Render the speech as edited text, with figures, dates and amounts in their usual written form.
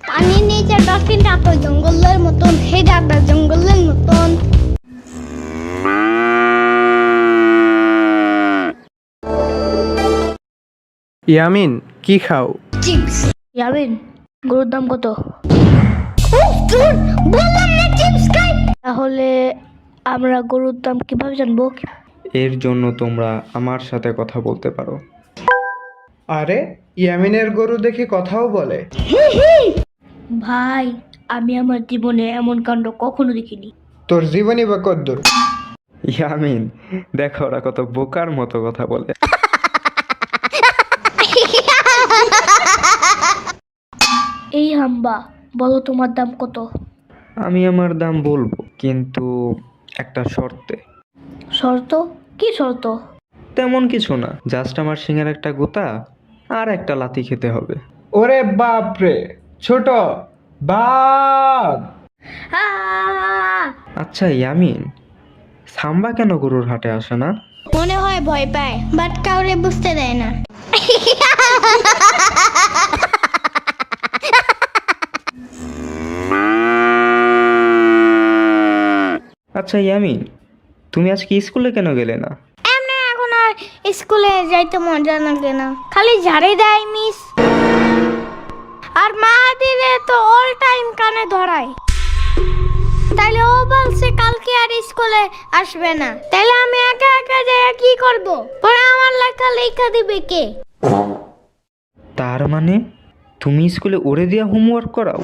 পানির নিচে ডলফিনটা তো জঙ্গলের মতন, হেডা জঙ্গলের মতন। ইয়ামিন, কি খাও? চিপস। ইয়ামিন, গরুর দাম কত? বললাম না চিপস খাই। তাহলে আমরা গরুর দাম কিভাবে জানবো? এর জন্য তোমরা আমার সাথে কথা বলতে পারো। আরে, ইয়ামিনের গরু দেখি কথাও বলে। ভাই, আমি আমার জীবনে এমন কাণ্ড কখনো দেখিনি। তোর জীবনই বা কদ্দুর। ইয়ামিন, দেখো ওরা কত বোকার মতো কথা বলে। এই হাম্বা, বলো তোমার দাম কত? আমি আমার দাম বলবো, কিন্তু একটা শর্তে। শর্ত? কি শর্ত? তেমন কিছু না, জাস্ট আমার সিংহের একটা গোতা আর একটা লাথি খেতে হবে। ওরে বাপ রে, ছোট বাপ। আচ্ছা ইয়ামিন, সাম্বা কেন গরুর হাটে আসে না? মনে হয় ভয় পায়, বাট কাউরে বুঝতে দেয় না। আচ্ছা ইয়ামিন, তুমি আজকে স্কুলে কেন গেলে না? এমনি এখন আর স্কুলে যাইতে মজা লাগে না, খালি ঝাড়ে দেয় মিস। আর মা দিলে তো অল টাইম কানে ধরায়। তাইলে ও বলছে কালকে আর স্কুলে আসবে না, তাইলে আমি একা একা যাই কি করব? পরে আমার লেখা দিবে কে? তার মানে তুমি স্কুলে ওরে দিয়া হোমওয়ার্ক করাও?